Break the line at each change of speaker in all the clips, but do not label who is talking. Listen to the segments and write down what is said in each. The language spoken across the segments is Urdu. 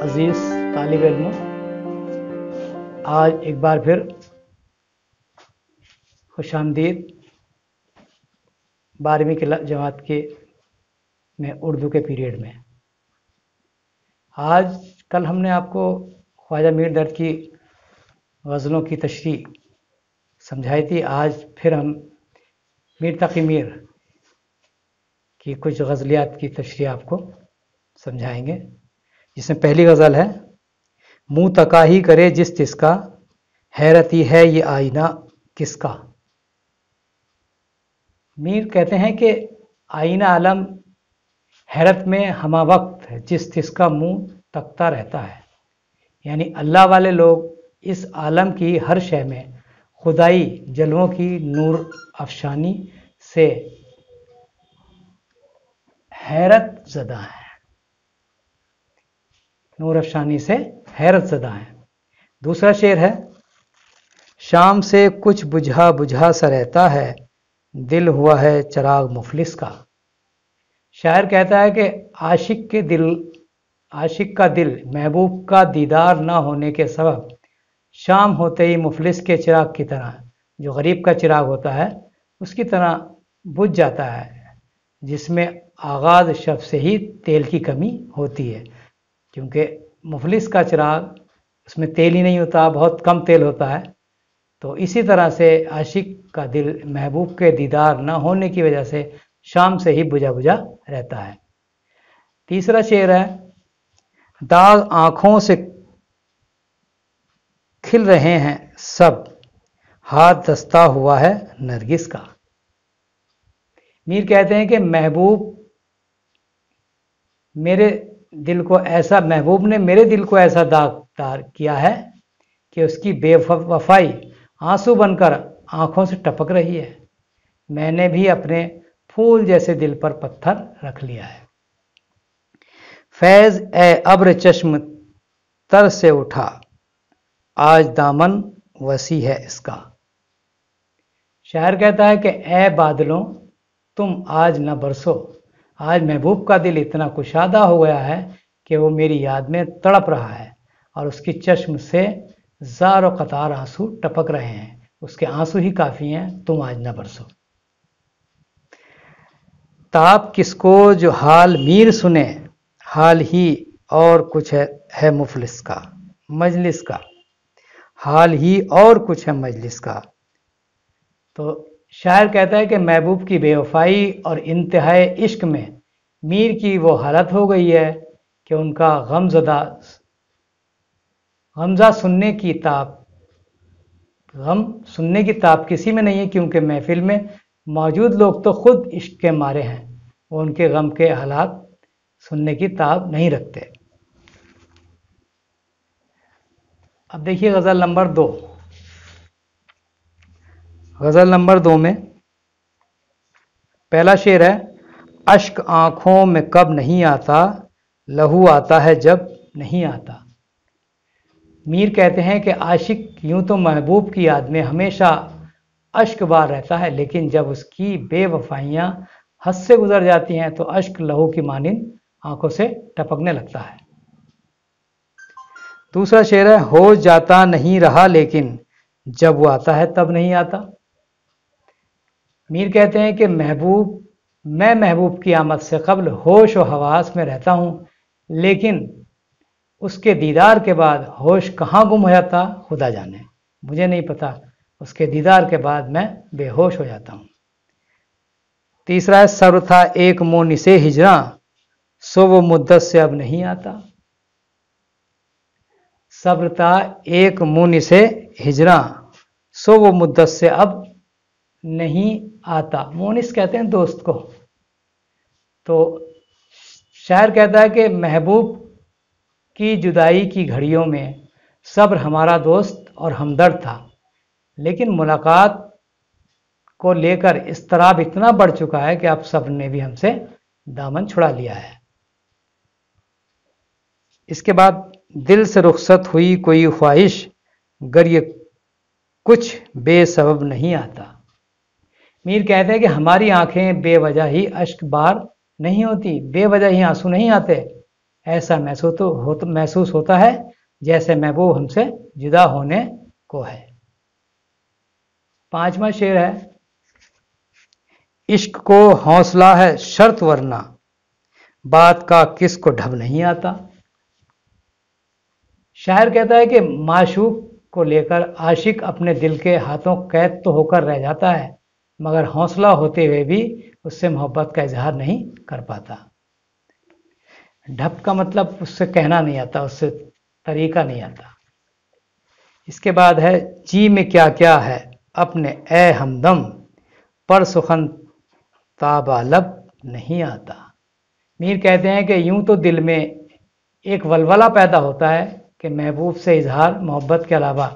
عزیز طالب علموں، آج ایک بار پھر خوش آمدید 12ویں جماعت کے میں اردو کے پیریڈ میں۔ آج کل ہم نے آپ کو خواجہ میر درد کی غزلوں کی تشریح سمجھائی تھی۔ آج پھر ہم میر تقی میر کی کچھ غزلیات کی تشریح آپ کو سمجھائیں گے، جس میں پہلی غزل ہے: منہ تکا ہی کرے جس کا، حیرتی ہے یہ آئینہ کس کا۔ میر کہتے ہیں کہ آئینہ عالم حیرت میں ہمہ وقت ہے، جس کا منہ تکتا رہتا ہے۔ یعنی اللہ والے لوگ اس عالم کی ہر شے میں خدائی جلووں کی نور افشانی سے حیرت زدہ ہیں، نور افشانی سے حیرت زدہ ہیں۔ دوسرا شعر ہے: شام سے کچھ بجھا بجھا سا رہتا ہے، دل ہوا ہے چراغ مفلس کا۔ شاعر کہتا ہے کہ عاشق کا دل محبوب کا دیدار نہ ہونے کے سبب شام ہوتے ہی مفلس کے چراغ کی طرح، جو غریب کا چراغ ہوتا ہے اس کی طرح بجھ جاتا ہے، جس میں آغاز شب سے ہی تیل کی کمی ہوتی ہے، کیونکہ مفلس کا چراغ اس میں تیل ہی نہیں ہوتا، بہت کم تیل ہوتا ہے۔ تو اسی طرح سے عاشق کا دل محبوب کے دیدار نہ ہونے کی وجہ سے شام سے ہی بجھا بجھا رہتا ہے۔ تیسرا شعر ہے: داغ آنکھوں سے کھل رہے ہیں سب، ہاتھ دستہ ہوا ہے نرگس کا۔ میر کہتے ہیں کہ محبوب نے میرے دل کو ایسا داغدار کیا ہے کہ اس کی بے وفائی آنسو بن کر آنکھوں سے ٹپک رہی ہے۔ میں نے بھی اپنے پھول جیسے دل پر پتھر رکھ لیا ہے۔ فیض اے ابر چشم تر سے اٹھا، آج دامن وسیع ہے اس کا۔ شاعر کہتا ہے کہ اے بادلوں تم آج نہ برسو، آج محبوب کا دل اتنا کشادہ ہو گیا ہے کہ وہ میری یاد میں تڑپ رہا ہے، اور اس کی چشم سے زار و قطار آنسو ٹپک رہے ہیں، اس کے آنسو ہی کافی ہیں، تم آج نہ برسو۔ تاب کس کو جو حال میر سنے، حال ہی اور کچھ ہے مفلس کا، مجلس کا۔ حال ہی اور کچھ ہے مجلس کا۔ تو شاعر کہتا ہے کہ محبوب کی بے وفائی اور انتہائی عشق میں میر کی وہ حالت ہو گئی ہے کہ ان کا غم سننے کی تاب کسی میں نہیں ہے، کیونکہ محفل میں موجود لوگ تو خود عشق کے مارے ہیں، وہ ان کے غم کے حالات سننے کی تاب نہیں رکھتے۔ اب دیکھیے غزل نمبر 2۔ غزل نمبر 2 میں پہلا شعر ہے: اشک آنکھوں میں کب نہیں آتا، لہو آتا ہے جب نہیں آتا۔ میر کہتے ہیں کہ عاشق یوں تو محبوب کی یاد میں ہمیشہ اشک بار رہتا ہے، لیکن جب اس کی بے وفائیاں حد سے گزر جاتی ہیں تو اشک لہو کی مانند آنکھوں سے ٹپکنے لگتا ہے۔ دوسرا شعر ہے: ہو جاتا نہیں رہا لیکن جب وہ آتا ہے تب نہیں آتا۔ میر کہتے ہیں کہ میں محبوب کی آمد سے قبل ہوش و حواس میں رہتا ہوں، لیکن اس کے دیدار کے بعد ہوش کہاں گم ہو جاتا خدا جانے، مجھے نہیں پتا، اس کے دیدار کے بعد میں بے ہوش ہو جاتا ہوں۔ تیسرا ہے: صبر تھا ایک مونس سے ہجراں، سو وہ مدت سے اب نہیں آتا۔ صبر تھا ایک مونس سے ہجراں، سو وہ مدت سے اب نہیں آتا۔ مونس کہتے ہیں دوست کو۔ تو شاعر کہتا ہے کہ محبوب کی جدائی کی گھڑیوں میں صبر ہمارا دوست اور ہمدرد تھا، لیکن ملاقات کو لے کر اضطراب اتنا بڑھ چکا ہے کہ اب صبر نے بھی ہم سے دامن چھڑا لیا ہے۔ اس کے بعد: دل سے رخصت ہوئی کوئی خواہش، گر یہ کچھ بے سبب نہیں آتا۔ میر کہتے ہیں کہ ہماری آنکھیں بے وجہ ہی اشک بار نہیں ہوتی، بے وجہ ہی آنسو نہیں آتے، ایسا محسوس ہوتا ہے جیسے محبوب ہم سے جدا ہونے کو ہے۔ 5واں شعر ہے، عشق کو حوصلہ ہے شرط ورنہ بات کا کس کو ڈھب نہیں آتا۔ شاعر کہتا ہے کہ معشوق کو لے کر عاشق اپنے دل کے ہاتھوں قید تو ہو کر رہ جاتا ہے، مگر حوصلہ ہوتے ہوئے بھی اس سے محبت کا اظہار نہیں کر پاتا۔ ڈھب کا مطلب اس سے کہنا نہیں آتا، اس سے طریقہ نہیں آتا۔ اس کے بعد ہے، جی میں کیا کیا ہے اپنے اے ہمدم پر سخن تابا لب نہیں آتا۔ میر کہتے ہیں کہ یوں تو دل میں ایک ولولہ پیدا ہوتا ہے کہ محبوب سے اظہار محبت کے علاوہ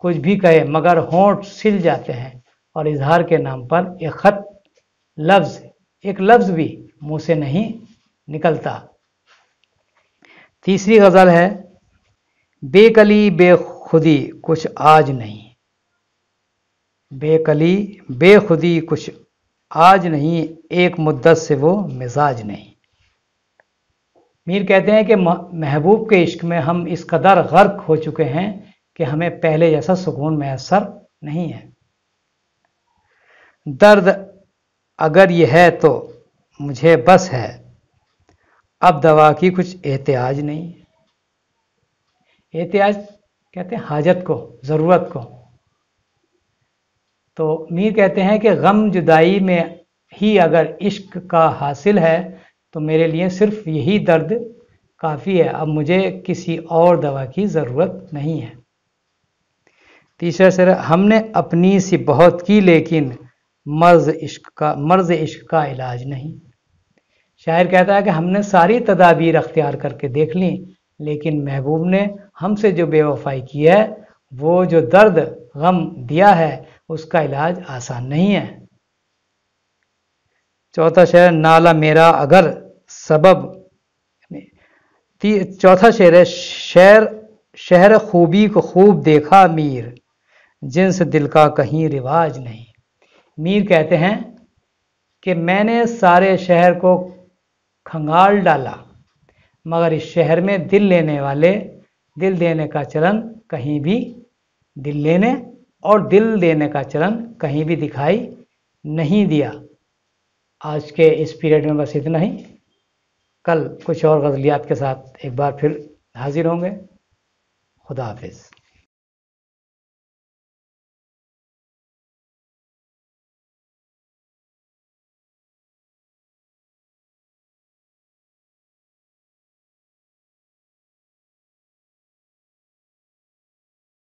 کچھ بھی کہے، مگر ہونٹ سل جاتے ہیں اور اظہار کے نام پر ایک لفظ بھی منہ سے نہیں نکلتا۔ تیسری غزل ہے، بے کلی بے خودی کچھ آج نہیں، بے کلی بے خودی کچھ آج نہیں، ایک مدت سے وہ مزاج نہیں۔ میر کہتے ہیں کہ محبوب کے عشق میں ہم اس قدر غرق ہو چکے ہیں کہ ہمیں پہلے جیسا سکون میسر نہیں ہے۔ درد اگر یہ ہے تو مجھے بس ہے، اب دوا کی کچھ احتیاج نہیں۔ احتیاج کہتے ہیں حاجت کو، ضرورت کو۔ تو میر کہتے ہیں کہ غم جدائی میں ہی اگر عشق کا حاصل ہے تو میرے لیے صرف یہی درد کافی ہے، اب مجھے کسی اور دوا کی ضرورت نہیں ہے۔ تیسرا شعر، ہم نے اپنی سی بہت کی لیکن مرض عشق کا علاج نہیں۔ شاعر کہتا ہے کہ ہم نے ساری تدابیر اختیار کر کے دیکھ لیں، لیکن محبوب نے ہم سے جو بے وفائی کی ہے، وہ جو درد غم دیا ہے، اس کا علاج آسان نہیں ہے۔ چوتھا شعر، نالا میرا اگر سبب، چوتھا شعر ہے، شہر خوبی کو خوب دیکھا میر، جن سے دل کا کہیں رواج نہیں۔ میر کہتے ہیں کہ میں نے سارے شہر کو کھنگال ڈالا، مگر اس شہر میں دل دینے کا چلن کہیں بھی کہیں بھی دکھائی نہیں دیا۔ آج کے اس پیریڈ میں بس اتنا ہی، کل کچھ اور غزلیات کے ساتھ ایک بار پھر حاضر ہوں گے۔ خدا حافظ۔